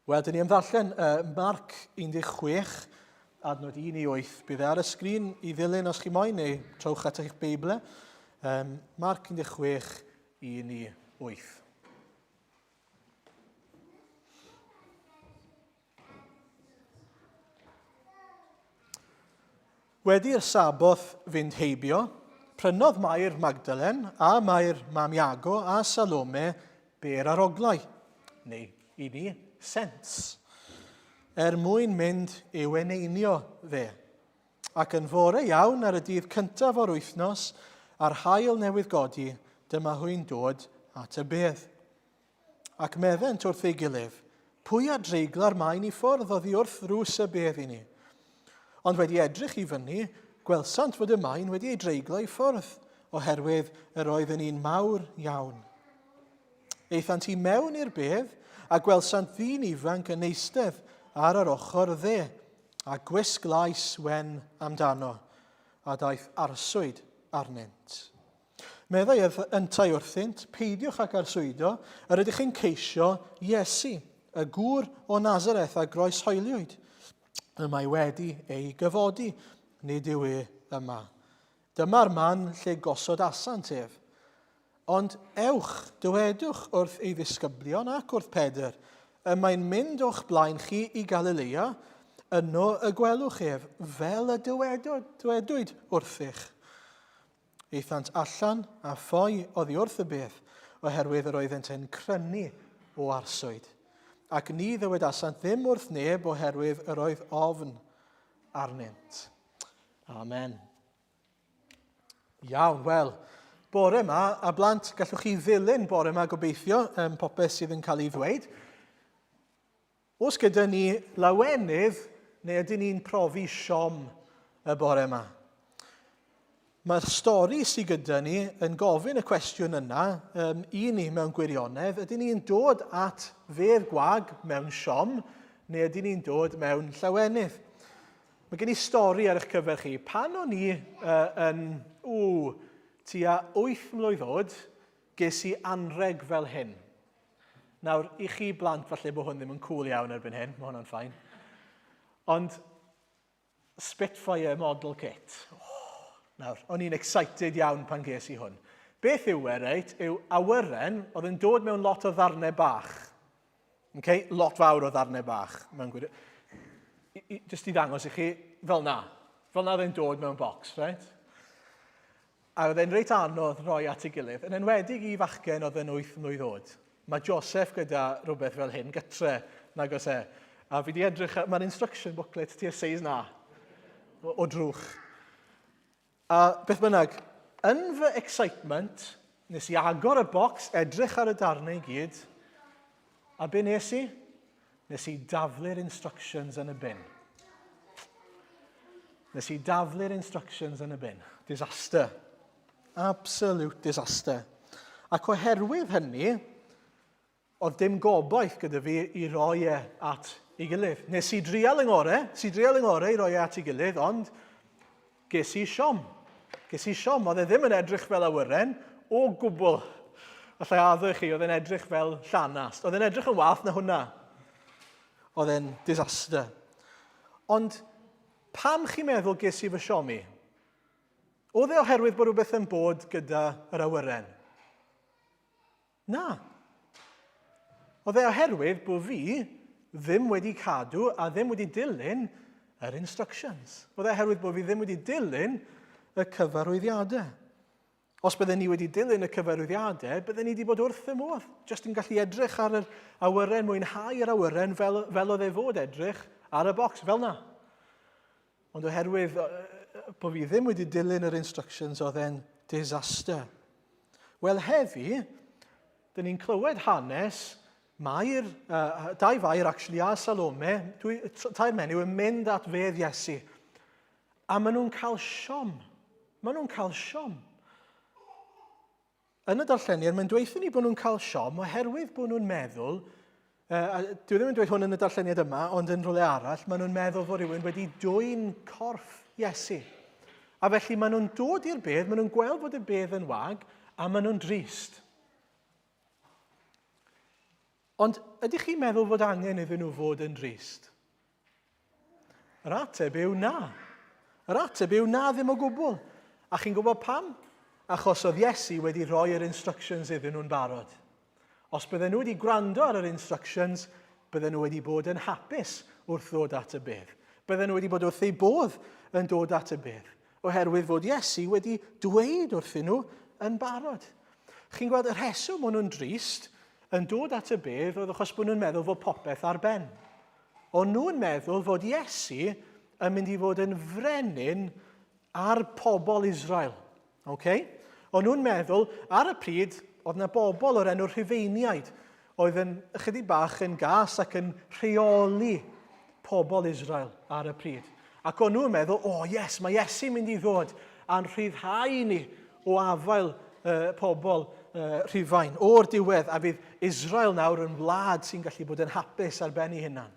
Wel, dyn ni am ddarllen Marc 16, adnod 1 i 8. Bydd ar y sgrin i ddilyn os chi moyn, neu trowch at eich Beiblau. Marc 16, 1 i 8. Wedi'r saboth fynd heibio, prynodd Mae'r Magdalen a Mae'r Mam Iago a Salome ber ar oglau, neu i ni, sens, mwyn mynd i'w eneinio fe. Ac yn fore iawn ar y dydd cyntaf o'r wythnos, a'r haul newydd godi, dyma hwy'n dod at y bedd. Ac meddent wrth ei gilydd, pwy a dreigla'r Mae'n i ffwrdd oddi wrth ddrws y bedd i ni? Ond wedi edrych i fyny, gwelsant fod y Mae'n wedi ei dreiglo i ffwrdd, oherwydd yr oedd yn un mawr iawn. Eithant i mewn i'r bedd, a gwelsant ddyn ifanc yn eistedd ar yr ochr dde, a gwisg lais wen amdano, a daeth arswyd arnynt. Meddai yntau wrthynt, peidiwch ac arswydo, yr ydych chi'n ceisio Iesu, y gŵr o Nazareth a groeshoeliwyd. Y mae wedi ei gyfodi, nid yw yma. Dyma'r man lle gosod asant ef. Ond ewch, dywedwch wrth ei ddisgyblion ac wrth Pedr, mae'n mynd o'ch blaen chi i Galilea, yno y gwelwch ef fel y dywedwyd wrthych. Eithant allan a ffoi oddi wrth y beth, oherwydd yr oeddent yn crynu o arswyd. Ac ni ddywedasant ddim wrth neb oherwydd yr oedd ofn arnynt. Amen. Iawn, wel, bore yma, a blant, gallwch chi ddilyn bore yma gobeithio, popeth sydd yn cael ei ddweud. Os gyda ni lawenydd, neu ydyn ni'n profi siom y bore yma? Mae'r stori sydd gyda ni yn gofyn y cwestiwn yna i ni mewn gwirionedd. Ydyn ni'n dod at fedd gwag mewn siom, neu ydyn ni'n dod mewn llawenydd? Mae gen i stori ar eich cyfer chi. Pan o'n i tua 8 mlwydd oed, ges i anreg fel hyn. Nawr, i chi blant, falle bod hwn ddim yn cool iawn erbyn hyn, mae hwnna'n ffain. Ond, Spitfire model kit. Nawr, o'n i'n excited iawn pan ges i hwn. Beth yw reit, yw awyren oedd yn dod mewn lot o ddarnau bach. Okay? Lot fawr o ddarnau bach. Just i ddangos i chi, fel na. Fel na oedd e'n dod mewn bocs, right? A oedd e'n reit anodd roi at ei gilydd. Yn enwedig i fachgen oedd yn 8 mlwydd oed. Mae Joseph gyda rhywbeth fel hyn, gytre, nag os e. A fi wedi edrych, mae'r instruction booklet ti'r seis na, o drwch. A beth bynnag, yn fy excitement, nes i agor y bocs, edrych ar y darnau i gyd, a be nes i? Nes i daflu'r instructions yn y bin. Nes i daflu'r instructions yn y bin. Disaster. Absolute disaster. Ac oherwydd hynny, oedd dim gobaith gyda fi i roi at ei gilydd. Nes i drial yng ngorau i roi at ei gilydd, ond ges i siom. Ges i siom, oedd e ddim yn edrych fel awyren, o gwbl. Allai addo chi, oedd e'n edrych fel llanast. Oedd e'n edrych yn wath na hwnna. Oedd e'n disaster. Ond pam chi'n meddwl ges i fy siomi? Oedd e oherwydd bod rhywbeth yn bod gyda yr awyren? Na. Oedd e oherwydd bod fi ddim wedi cadw a ddim wedi dilyn yr instructions. Oedd e oherwydd bod fi ddim wedi dilyn y cyfarwyddiadau. Os bydden ni wedi dilyn y cyfarwyddiadau, bydden ni wedi bod wrth y modd. Just yn gallu edrych ar yr awyren, mwynhau yr awyren fel oedd e fod edrych ar y bocs, fel na. Ond oherwydd bod fi ddim wedi dilyn yr instructions, oedd e'n disaster. Wel heddi, dyn ni'n clywed hanes Mae'r, dau fair actually a Salome, tair menyw yn mynd at fedd Iesu. A maen nhw'n cael siom. Maen nhw'n cael siom. Yn y darlleniad, mae'n dweithio ni bod nhw'n cael siom oherwydd bod nhw'n meddwl, dwi ddim yn dweud hwn yn y darlleniad yma, ond yn rhywle arall, maen nhw'n meddwl fod rhywun wedi dwyn corff Iesu. A felly maen nhw'n dod i'r bedd, maen nhw'n gweld bod y bedd yn wag, a maen nhw'n drist. Ond ydych chi'n meddwl fod angen iddyn nhw fod yn drist? Yr ateb yw na. Yr ateb yw na ddim o gwbl. A chi'n gwybod pam? Achos oedd Iesu wedi rhoi yr instructions iddyn nhw'n barod. Os bydden nhw wedi gwrando ar yr instructions, bydden nhw wedi bod yn hapus wrth ddod at y bedd. Bydden nhw wedi bod wrth eu bodd yn dod at y bedd. Oherwydd fod Iesu wedi dweud wrthyn nhw yn barod. Chi'n gweld y rheswm maen nhw'n drist yn dod at y bedd oedd achos bod nhw'n meddwl fod popeth ar ben. Ond nhw'n meddwl fod Iesu yn mynd i fod yn frenin ar pobl Israel. Okay? Ond nhw'n meddwl, ar y pryd, oedd yna bobl o'r enw Rhufeiniaid oedd yn ychydig bach yn gas ac yn rheoli pobl Israel ar y pryd. Ac o'n nhw'n meddwl, yes, mae Iesu'n mynd i ddod a'n rhyddhau ni o afael pobl Rhufain o'r diwedd, a fydd Israel nawr yn wlad sy'n gallu bod yn hapus ar ben ei hunan.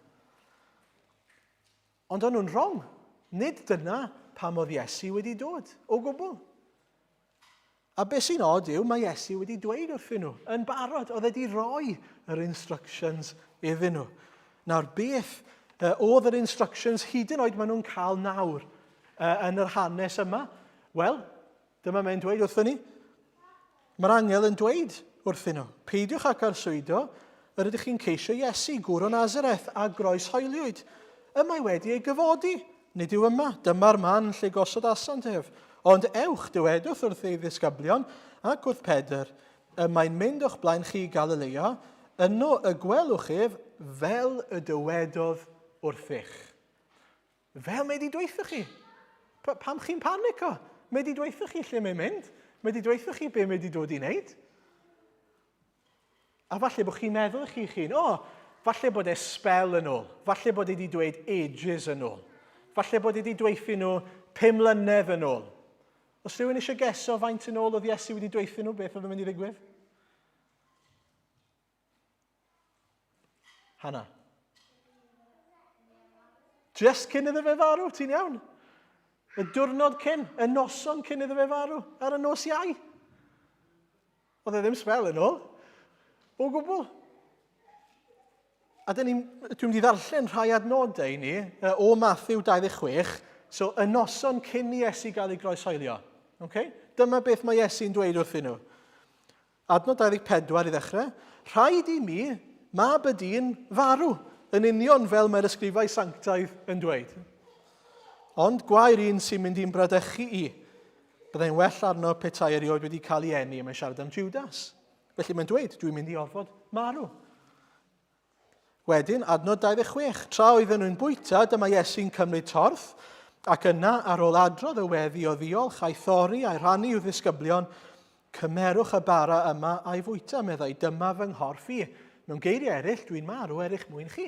Ond o'n nhw'n wrong. Nid dyna pam oedd Iesu wedi dod, o gwbl. A beth sy'n od yw, mae Iesu wedi dweud wrthyn nhw, yn barod, oedd wedi rhoi yr instructions iddyn nhw. Nawr, beth oedd yr instructions hyd yn oed maen nhw'n cael nawr yn yr hanes yma? Wel, dyma mae'n dweud wrthyn ni. Mae'r angel yn dweud wrthyn nhw, peidiwch ac arswydo, yr ydych chi'n ceisio Iesu, gwr o Nazareth, a groes hoeliwyd. Y mae wedi ei gyfodi, nid yw yma, dyma'r man lle gosod asant ef. Ond ewch, dywedwch wrth ei ddisgyblion, ac wrth Pedr, mae'n mynd o'ch blaen chi i Galilea, yno y gwelwch ef fel y dywedodd wrthych. Fel mae wedi dweithio chi. Pam chi'n panico? Mae wedi dweithio chi lle mae'n mynd. Mae wedi dweithio chi be mae wedi dod i wneud. A falle bod chi'n meddwl eich chi'n, falle bod e spel yn ôl. Falle bod e wedi dweud ages yn ôl. Falle bod e wedi dweithio nhw 5 mlynedd yn ôl. Os rhywun eisiau geso faint yn ôl oedd Iesu wedi dweithio nhw, beth oedd yn mynd i ddigwydd? Hanna. Just cyn iddo fe farw, ti'n iawn? Y diwrnod cyn, y noson cyn iddo fe farw, ar y nos Iau. Oedd e ddim sbel yn ôl, o gwbl. A dwi'n mynd i ddarllen rhai adnodau i ni o Matthew 26, so y noson cyn i Iesu gael ei groeshoelio. Okay? Dyma beth mae Iesu'n dweud wrthyn nhw. Adnod 24 i ddechrau. Rhaid i mi, mab y dyn, farw, yn union fel mae'r ysgrifau sanctaidd yn dweud. Ond gwair un sy'n mynd i'n bradychu i. Byddai'n well arno petai erioed wedi cael ei eni am ei siarad am Judas. Felly mae'n dweud, dwi'n mynd i ofod marw. Wedyn, adnod 26. Tra oedden nhw'n bwyta, dyma Iesu'n cymryd torth, ac yna ar ôl adrodd y weddi o ddiolch a'i thorri a'i rhannu i'w ddisgyblion, cymerwch y bara yma a'i fwyta, meddai, dyma fy nghorff i. Mewn geiriau eraill, dwi'n marw eraill mwyn chi.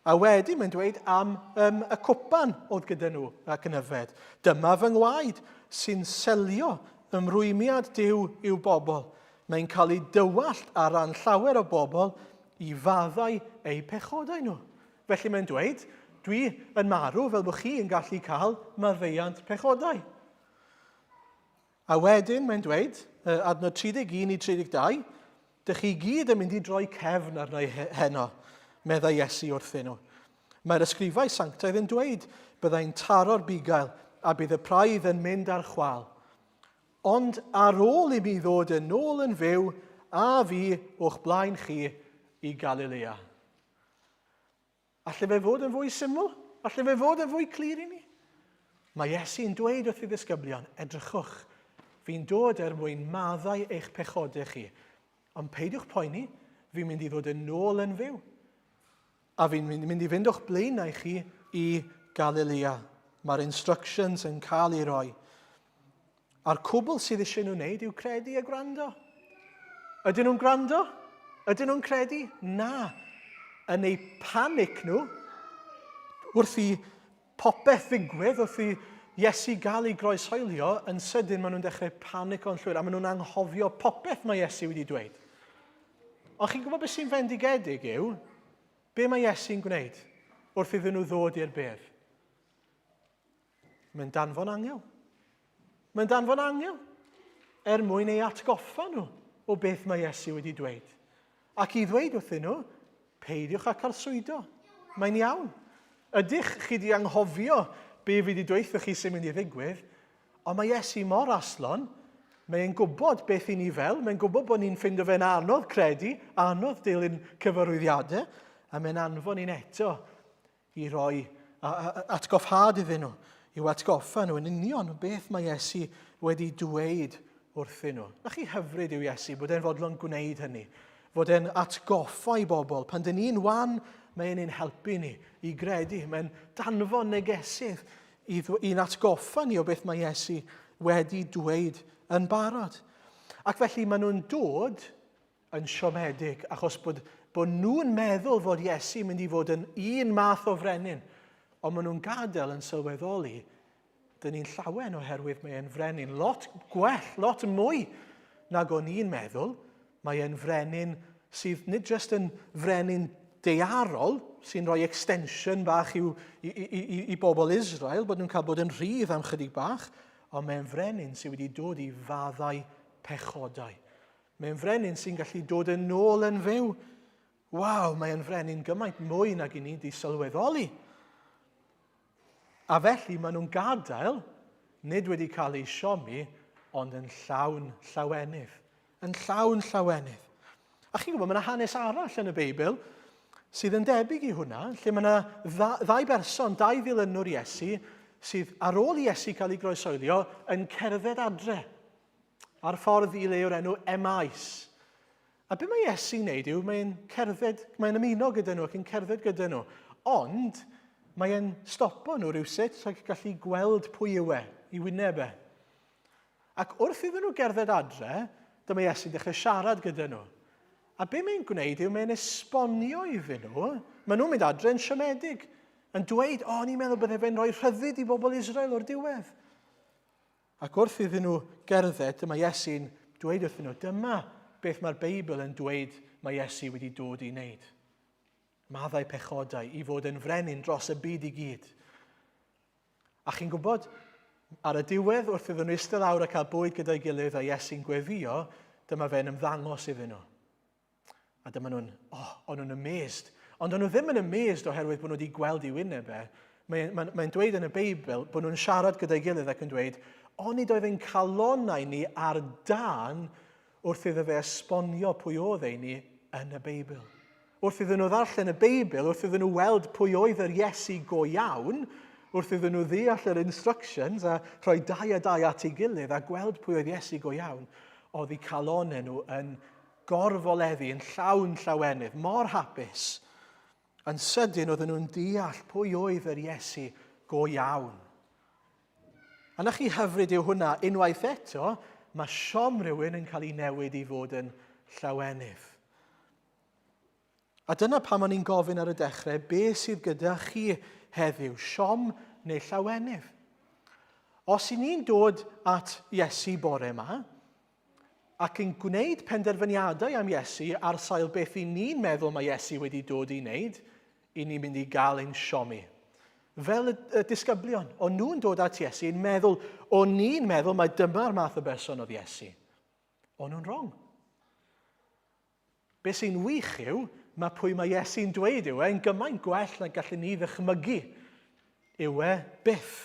A wedyn mae'n dweud am y cwpan oedd gyda nhw ac yn yfed. Dyma fy ngwaed sy'n selio ymrwymiad Duw i'w bobl. Mae'n cael ei dywallt ar ran llawer o bobl i faddau eu pechodau nhw. Felly mae'n dweud, dwi yn marw fel bod chi yn gallu cael maddeuant pechodau. A wedyn mae'n dweud, adnod 31 i 32, dych chi gyd yn mynd i droi cefn arna heno, meddai Iesu wrthyn nhw. Mae'r ysgrifau sanctaidd yn dweud byddai'n taro'r bugail a bydd y praidd yn mynd ar chwal. Ond ar ôl i mi ddod yn ôl yn fyw a fi o'ch blaen chi i Galilea. Alle fe fod yn fwy syml? Alle fe fod yn fwy clir i ni? Mae Iesu'n dweud wrth i ddisgyblion, edrychwch, fi'n dod mwyn maddau eich pechodau chi. Ond peidiwch poeni, fi'n mynd i ddod yn ôl yn fyw. A fi'n mynd i fynd o'ch blaenau chi i Galilea. Mae'r instructions yn cael ei roi. A'r cwbl sydd eisiau nhw wneud yw credu a gwrando. Ydyn nhw'n gwrando? Ydyn nhw'n credu? Na. Yn eu panic nhw, wrth i popeth ddigwydd, wrth i Iesu gael ei groeshoelio, yn sydyn maen nhw'n dechrau panic o'n llwyr, a maen nhw'n anghofio popeth mae Iesu wedi dweud. Ond chi'n gwybod beth sy'n fendigedig yw, be mae Iesu'n gwneud wrth iddyn nhw ddod i'r bedd? Mae'n danfon angel. Mae'n danfon angel mwyn ei atgoffa nhw o beth mae Iesu wedi dweud. Ac i ddweud wrthyn nhw, peidiwch â carswydo. Mae'n iawn. Ydych chi wedi anghofio be fi wedi dweud chi sy'n mynd i ddigwydd, ond mae Iesu mor aslon, mae'n gwybod beth i ni fel, mae'n gwybod bod ni'n ffindo fe'n anodd credu, anodd dilyn cyfarwyddiadau, a mae'n anfon ni'n eto i roi atgoffad iddyn nhw, i'w atgoffa nhw yn union beth mae Iesu wedi dweud wrthyn nhw. Na chi hyfryd yw Iesu bod e'n fodlon gwneud hynny, fod e'n atgoffa i bobl. Pan dyn ni'n wan, mae'n ein helpu ni i gredu. Mae'n danfon negesydd i'n atgoffa ni o beth mae Iesu wedi dweud yn barod. Ac felly maen nhw'n dod yn siomedig, achos bod nhw'n meddwl fod Iesu'n mynd i fod yn un math o frenin, ond maen nhw'n gadael yn sylweddoli, dyn ni'n llawen oherwydd mae'n frenin lot gwell, lot mwy nag o'n i'n meddwl. Mae'n frenin sydd nid jyst yn frenin daearol, sy'n rhoi extension bach i bobl Israel, bod nhw'n cael bod yn rhydd am chydig bach, ond mae'n frenin sydd wedi dod i faddau pechodau. Mae'n frenin sy'n gallu dod yn ôl yn fyw. Waw, mae'n frenin gymaint mwy nag i ni wedi sylweddoli. A felly maen nhw'n gadael, nid wedi cael ei siomi, ond yn llawn llawenydd. Yn llawn llawenydd. A chi'n gwybod, mae yna hanes arall yn y Beibl sydd yn debyg i hwnna, lle mae yna ddau berson, dau ddilynwr Iesu, sydd ar ôl Iesu cael ei groesoelio yn cerdded adre ar ffordd i le o'r enw Emais. A be mae Iesu'n neud yw, mae'n ymuno gyda nhw ac yn cerdded gyda nhw. Ond mae'n stopo nhw rywsut rhaid gallu gweld pwy yw i wyneb e. Ac wrth iddyn nhw gerdded adre, dyma Iesu'n dechrau siarad gyda nhw. A be mae'n gwneud yw mae'n esbonio iddyn nhw, maen nhw'n mynd adre yn siomedig, yn dweud, ni'n meddwl byddai fe'n rhoi rhyddid i bobl Israel o'r diwedd. Ac wrth iddyn nhw gerdded, dyma Iesu'n dweud wrthyn nhw, dyma beth mae'r Beibl yn dweud mae Iesu wedi dod i wneud. Maddau pechodau, i fod yn frenin dros y byd i gyd. A chi'n gwybod, ar y diwedd wrth iddyn nhw eistedd lawr a cael bwyd gyda'i gilydd a Iesu'n gweddio, dyma fe'n ymddangos iddyn nhw. A dyma nhw'n, o'n nhw'n amazed. Ond o'n nhw ddim yn amazed oherwydd bod nhw wedi gweld ei wyneb e. Mae'n dweud yn y Beibl bod nhw'n siarad gyda'i gilydd ac yn dweud, nid oedd e'n calonau ni ar dan wrth iddo fe esbonio pwy oedd ei ni yn y Beibl. Wrth iddyn nhw ddarllen y Beibl, wrth iddyn nhw weld pwy oedd yr Iesu go iawn, wrth iddyn nhw ddeall yr instructions a rhoi dau a dau at ei gilydd a gweld pwy oedd Iesu go iawn, oedd eu calonau nhw yn gorfoleddu, yn llawn llawenydd, mor hapus. Yn sydyn oedden nhw'n deall pwy oedd yr Iesu go iawn. A na chi hyfryd yw hwnna, unwaith eto, mae siom rhywun yn cael ei newid i fod yn llawenydd. A dyna pam o'n i'n gofyn ar y dechrau, be sydd gyda chi heddiw, siom neu llawenydd? Os i ni'n dod at Iesu bore yma, ac yn gwneud penderfyniadau am Iesu ar sail beth i ni'n meddwl mae Iesu wedi dod i wneud, i ni'n mynd i gael ein siomi. Fel y disgyblion, o'n nhw'n dod at Iesu yn meddwl, o'n ni'n meddwl mae dyma'r math o berson oedd Iesu. O'n nhw'n wrong. Be sy'n wych yw, mae pwy mae Iesu'n dweud yw yn gymaint gwell na gallwn ni ddychmygu yw byth.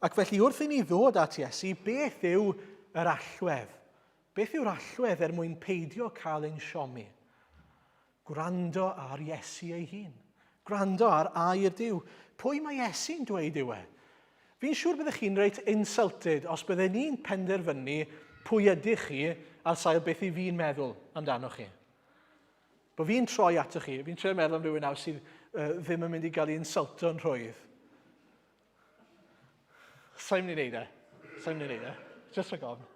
Ac felly wrth i ni ddod at Iesu, beth yw yr allwedd? Beth yw'r allwedd mwyn peidio cael ein siomi? Gwrando ar Iesu ei hun. Gwrando ar air Duw. Pwy mae Iesu'n dweud yw Fi'n siŵr byddech chi'n reit insulted os byddwn ni'n penderfynu pwy ydych chi ar sail beth i fi'n meddwl amdano chi. Bo fi'n troi ato chi, fi'n troi meddwl am rhywun nawr sydd ddim yn mynd i gael ei insulto'n rhwydd. Sa'n mynd i wneud Sa'n mynd i wneud Just rhag ofn.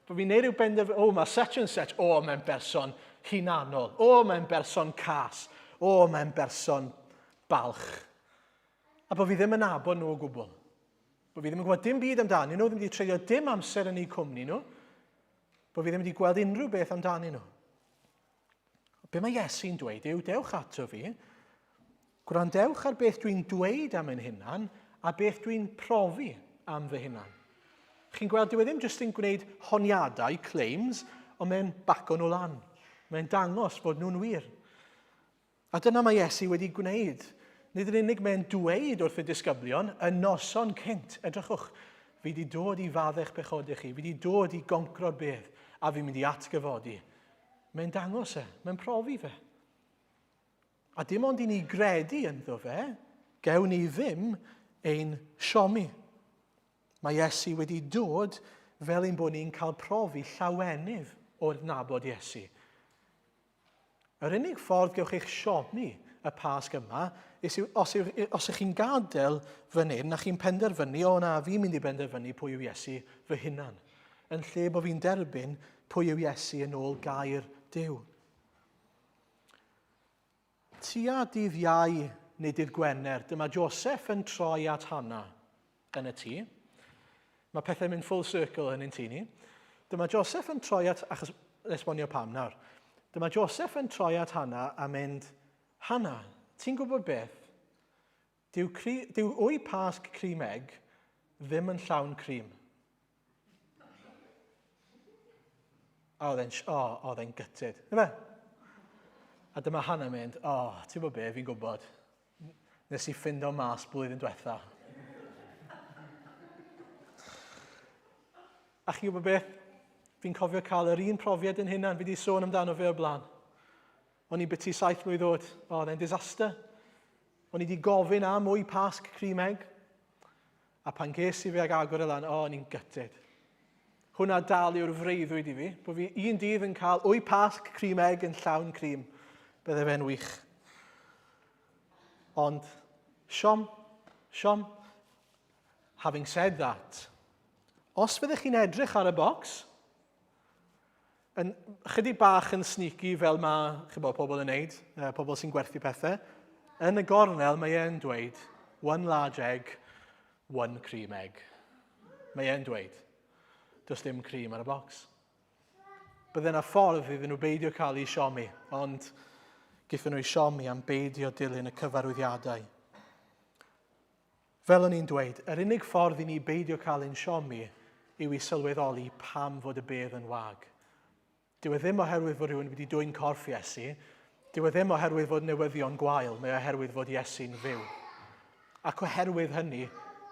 Bo fi'n neud rhyw benderfynu, mae such and such, mae'n berson hunanol, mae'n berson cas, mae'n berson balch. A bo fi ddim yn nabod nhw o gwbl. Bo fi ddim yn gwybod dim byd amdani nhw, ddim wedi treulio dim amser yn eu cwmni nhw, bo fi ddim wedi gweld unrhyw beth amdani nhw. Be mae Iesu'n dweud yw, dewch ato fi, gwrandewch ar beth dwi'n dweud am ein hunan a beth dwi'n profi am fy hunan. Chi'n gweld, dyw e ddim jyst yn gwneud honiadau, claims, ond mae'n baco nhw lan. Mae'n dangos bod nhw'n wir. A dyna mae Iesu wedi gwneud. Nid yn unig mae'n dweud wrth y disgyblion, y noson cynt, edrychwch, fi wedi dod i faddech pechodau chi, fi wedi dod i goncro'r bedd, a fi'n mynd i atgyfodi. Mae'n dangos mae'n profi fe. A dim ond i ni gredu ynddo fe, gewn ni ddim ein siomi. Mae Iesu wedi dod fel ein bod ni'n cael profi llawenydd o'r nabod Iesu. Yr unig ffordd gewch eich siomi y Pasg yma, os ych chi'n gadael fan hyn a chi'n penderfynu, o na, fi'n mynd i penderfynu pwy yw Iesu fy hunan, yn lle bod fi'n derbyn pwy yw Iesu yn ôl gair Duw. Tua dydd Iau neu dydd Gwener, dyma Joseph yn troi at Hannah yn y tŷ. Mae pethau'n mynd full circle yn ein tŷ ni. Dyma Joseph yn troi at, achos esbonio pam nawr, dyma Joseph yn troi at Hannah a mynd, Hannah, ti'n gwybod beth? Dyw wy pasg crim egg ddim yn llawn crim. Oedd e'n gytid. Dyma? A dyma Hannah mynd, ti'n gwybod beth, fi'n gwybod. Nes i ffindo mas blwyddyn diwetha. A chi'n gwybod beth? Fi'n cofio cael yr un profiad yn hunan, fi wedi sôn amdano fe o blaen. O'n i byti 7 mlwydd oed, oedd e'n disaster. O'n i wedi gofyn am mwy pasg crim egg, a pan ges i fi ag agor y lan, o'n i'n gytid. Hwna dal yw'r freuddwyd i fi, bod fi un dydd yn cael 8 pasg crim egg yn llawn crim. Bydde fe'n wych. Ond, siom, having said that, os fyddech chi'n edrych ar y bocs, yn chydig bach yn sneaky fel mae pobl yn neud, pobl sy'n gwerthu pethau, yn y gornel mae e'n dweud, 1 large egg, 1 cream egg. Mae e'n dweud, does dim cream ar y bocs. Bydde yna ffordd iddyn nhw beidio cael eu siomi, ond gyda nhw siomi am beidio dilyn y cyfarwyddiadau. Fel o'n i'n dweud, yr unig ffordd i ni beidio cael ein siomi yw i sylweddoli pam fod y bedd yn wag. Dyw e ddim oherwydd fod rhywun wedi dwy'n corff Iesu, dyw e ddim oherwydd fod newyddion gwael, mae oherwydd fod Iesu'n fyw. Ac oherwydd hynny,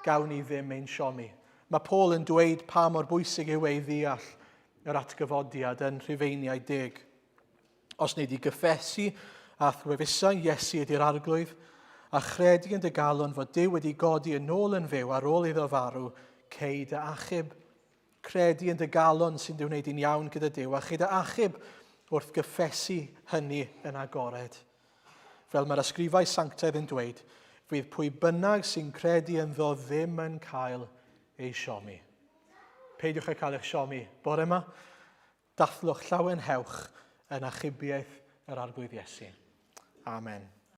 gawn ni ddim ein siomi. Mae Paul yn dweud pa mor bwysig yw ei ddeall yr atgyfodiad yn Rhufeiniau 10. Os wneud i gyffesu a thwefusau Iesu ydy'r arglwydd, a chredu yn dy galon fod Duw wedi godi yn ôl yn fyw ar ôl iddo farw, cei dy achub. Credu yn dy galon sy'n wneud i'n iawn gyda Duw, a chei dy achub wrth gyffesu hynny yn agored. Fel mae'r ysgrifau sanctaidd yn dweud, fydd pwy bynnag sy'n credu ynddo ddim yn cael ei siomi. Peidiwch â cael eich siomi bore yma, dathlwch llawen hewch yn achubiaeth yr arglwydd Iesu. Amen.